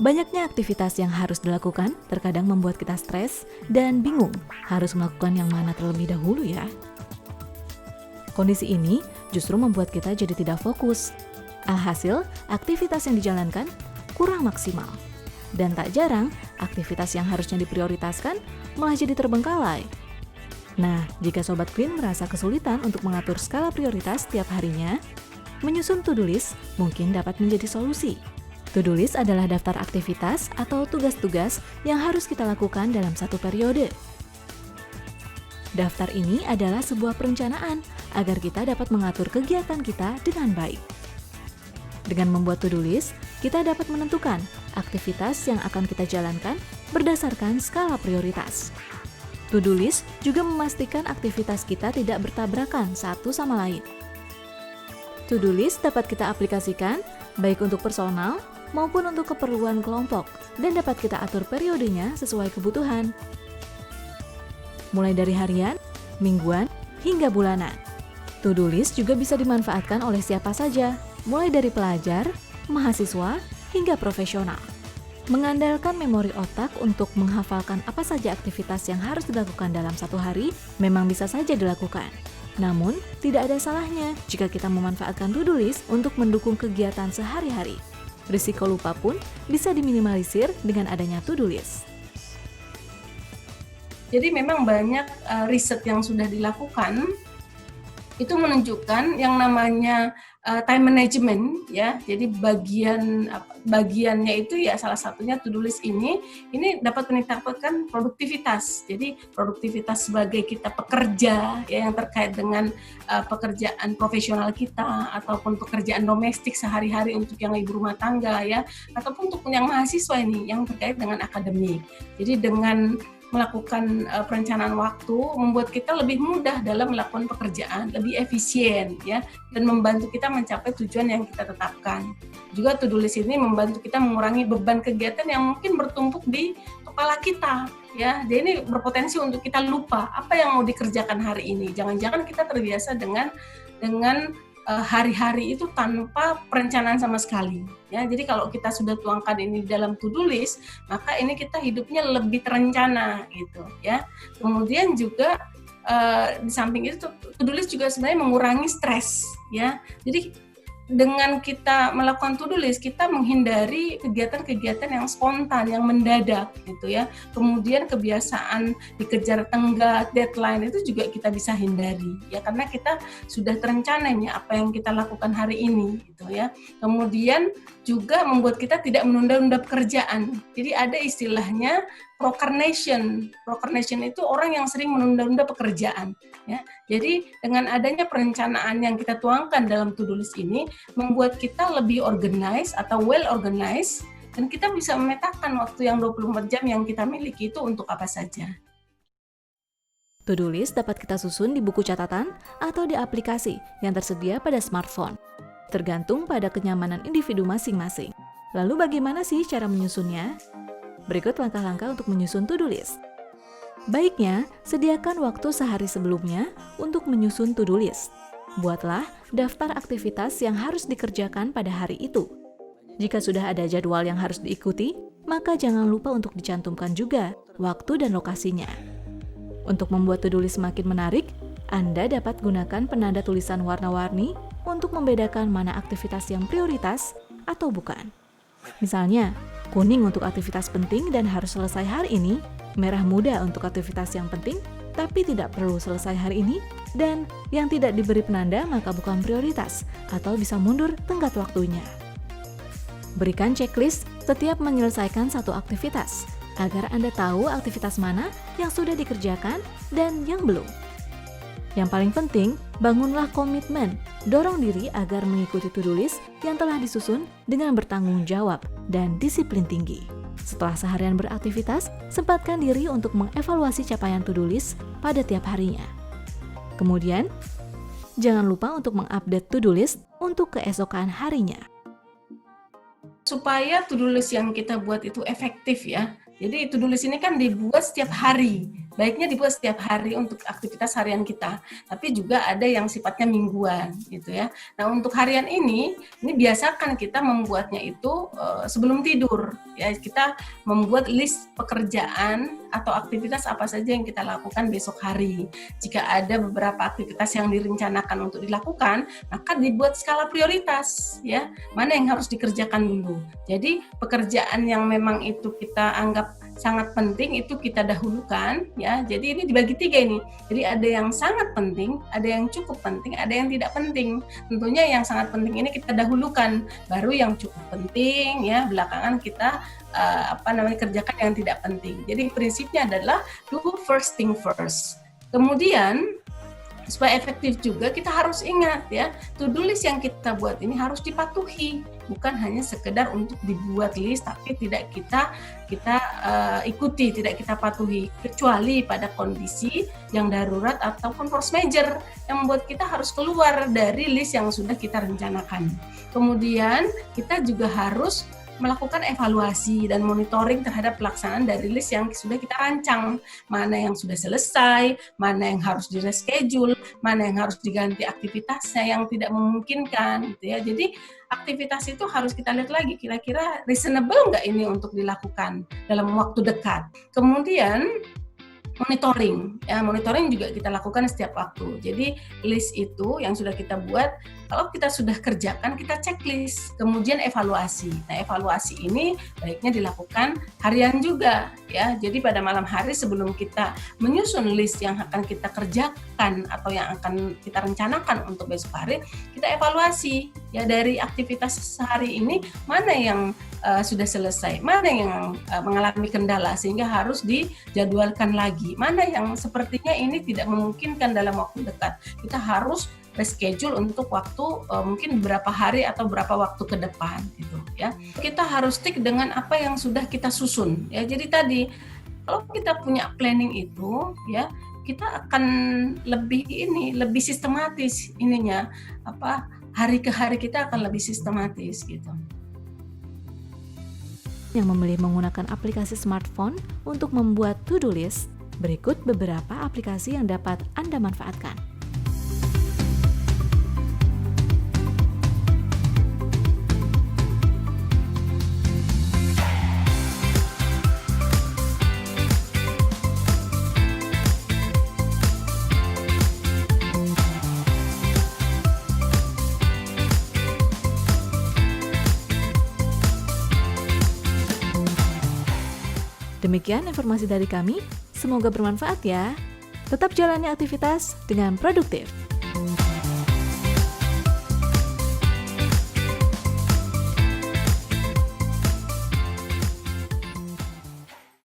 Banyaknya aktivitas yang harus dilakukan terkadang membuat kita stres dan bingung harus melakukan yang mana terlebih dahulu ya. Kondisi ini justru membuat kita jadi tidak fokus. Alhasil, aktivitas yang dijalankan kurang maksimal. Dan tak jarang, aktivitas yang harusnya diprioritaskan malah jadi terbengkalai. Nah, jika Sobat Queen merasa kesulitan untuk mengatur skala prioritas setiap harinya, menyusun to-do list mungkin dapat menjadi solusi. To-do list adalah daftar aktivitas atau tugas-tugas yang harus kita lakukan dalam satu periode. Daftar ini adalah sebuah perencanaan agar kita dapat mengatur kegiatan kita dengan baik. Dengan membuat to-do list, kita dapat menentukan aktivitas yang akan kita jalankan berdasarkan skala prioritas. To-do list juga memastikan aktivitas kita tidak bertabrakan satu sama lain. To-do list dapat kita aplikasikan baik untuk personal maupun untuk keperluan kelompok dan dapat kita atur periodenya sesuai kebutuhan. Mulai dari harian, mingguan, hingga bulanan. To-do list juga bisa dimanfaatkan oleh siapa saja, mulai dari pelajar, mahasiswa, hingga profesional. Mengandalkan memori otak untuk menghafalkan apa saja aktivitas yang harus dilakukan dalam satu hari memang bisa saja dilakukan. Namun, tidak ada salahnya jika kita memanfaatkan to-do list untuk mendukung kegiatan sehari-hari. Risiko lupa pun bisa diminimalisir dengan adanya to-do list. Jadi memang banyak riset yang sudah dilakukan itu menunjukkan yang namanya time management ya. Jadi bagiannya itu ya salah satunya to-do list ini dapat meningkatkan produktivitas. Jadi produktivitas sebagai kita pekerja ya, yang terkait dengan pekerjaan profesional kita ataupun pekerjaan domestik sehari-hari untuk yang ibu rumah tangga ya, ataupun untuk yang mahasiswa ini yang terkait dengan akademik. Jadi dengan melakukan perencanaan waktu membuat kita lebih mudah dalam melakukan pekerjaan, lebih efisien ya, dan membantu kita mencapai tujuan yang kita tetapkan. Juga to-do list ini membantu kita mengurangi beban kegiatan yang mungkin bertumpuk di kepala kita ya. Jadi ini berpotensi untuk kita lupa apa yang mau dikerjakan hari ini. Jangan-jangan kita terbiasa dengan hari-hari itu tanpa perencanaan sama sekali ya. Jadi kalau kita sudah tuangkan ini dalam to-do list, maka ini kita hidupnya lebih terencana gitu ya. Kemudian juga di samping itu to-do list juga sebenarnya mengurangi stres ya. Jadi dengan kita melakukan to-do list, kita menghindari kegiatan-kegiatan yang spontan, yang mendadak gitu ya. Kemudian kebiasaan dikejar tenggat, deadline itu juga kita bisa hindari ya, karena kita sudah terencana nih apa yang kita lakukan hari ini gitu ya. Kemudian juga membuat kita tidak menunda-nunda pekerjaan. Jadi ada istilahnya procrastination. Procrastination itu orang yang sering menunda-nunda pekerjaan ya. Jadi dengan adanya perencanaan yang kita tuangkan dalam to-do list ini membuat kita lebih organized atau well organized, dan kita bisa memetakan waktu yang 24 jam yang kita miliki itu untuk apa saja. To-do list dapat kita susun di buku catatan atau di aplikasi yang tersedia pada smartphone, tergantung pada kenyamanan individu masing-masing. Lalu bagaimana sih cara menyusunnya? Berikut langkah-langkah untuk menyusun to-do list. Baiknya, sediakan waktu sehari sebelumnya untuk menyusun to-do list. Buatlah daftar aktivitas yang harus dikerjakan pada hari itu. Jika sudah ada jadwal yang harus diikuti, maka jangan lupa untuk dicantumkan juga waktu dan lokasinya. Untuk membuat to-do list semakin menarik, Anda dapat gunakan penanda tulisan warna-warni untuk membedakan mana aktivitas yang prioritas atau bukan. Misalnya, kuning untuk aktivitas penting dan harus selesai hari ini, merah muda untuk aktivitas yang penting tapi tidak perlu selesai hari ini, dan yang tidak diberi penanda maka bukan prioritas atau bisa mundur tenggat waktunya. Berikan checklist setiap menyelesaikan satu aktivitas agar Anda tahu aktivitas mana yang sudah dikerjakan dan yang belum. Yang paling penting, bangunlah komitmen, dorong diri agar mengikuti to-do list yang telah disusun dengan bertanggung jawab dan disiplin tinggi. Setelah seharian beraktivitas, sempatkan diri untuk mengevaluasi capaian to-do list pada tiap harinya. Kemudian, jangan lupa untuk mengupdate to-do list untuk keesokan harinya. Supaya to-do list yang kita buat itu efektif ya. Jadi to-do list ini kan dibuat setiap hari. baiknya dibuat setiap hari untuk aktivitas harian kita. Tapi juga ada yang sifatnya mingguan gitu ya. Nah, untuk harian ini biasakan kita membuatnya itu sebelum tidur ya. Kita membuat list pekerjaan atau aktivitas apa saja yang kita lakukan besok hari. Jika ada beberapa aktivitas yang direncanakan untuk dilakukan, maka dibuat skala prioritas ya. Mana yang harus dikerjakan dulu. Jadi pekerjaan yang memang itu kita anggap sangat penting itu kita dahulukan ya. Jadi ini dibagi 3 ini. Jadi ada yang sangat penting, ada yang cukup penting, ada yang tidak penting. Tentunya yang sangat penting ini kita dahulukan, baru yang cukup penting ya belakangan kita kerjakan yang tidak penting. Jadi prinsipnya adalah do first thing first. Kemudian supaya efektif juga kita harus ingat ya, to-do list yang kita buat ini harus dipatuhi, bukan hanya sekedar untuk dibuat list tapi tidak kita ikuti, tidak kita patuhi, kecuali pada kondisi yang darurat ataupun force major yang membuat kita harus keluar dari list yang sudah kita rencanakan. Kemudian kita juga harus melakukan evaluasi dan monitoring terhadap pelaksanaan dari list yang sudah kita rancang. Mana yang sudah selesai, mana yang harus di-reschedule, mana yang harus diganti aktivitasnya yang tidak memungkinkan gitu ya. Jadi aktivitas itu harus kita lihat lagi, kira-kira reasonable nggak ini untuk dilakukan dalam waktu dekat. Kemudian monitoring, ya monitoring juga kita lakukan setiap waktu. Jadi list itu yang sudah kita buat, kalau kita sudah kerjakan kita checklist, kemudian evaluasi. Nah evaluasi ini baiknya dilakukan harian juga, ya. Jadi pada malam hari sebelum kita menyusun list yang akan kita kerjakan atau yang akan kita rencanakan untuk besok hari, kita evaluasi ya dari aktivitas sehari ini mana yang sudah selesai, mana yang mengalami kendala sehingga harus dijadwalkan lagi, mana yang sepertinya ini tidak memungkinkan dalam waktu dekat, kita harus reschedule untuk waktu mungkin beberapa hari atau beberapa waktu ke depan gitu ya. Kita harus stick dengan apa yang sudah kita susun ya. Jadi tadi kalau kita punya planning itu ya, kita akan lebih sistematis ininya, hari ke hari kita akan lebih sistematis gitu. Yang memilih menggunakan aplikasi smartphone untuk membuat to-do list, berikut beberapa aplikasi yang dapat Anda manfaatkan. Demikian informasi dari kami, semoga bermanfaat ya. Tetap jalani aktivitas dengan produktif.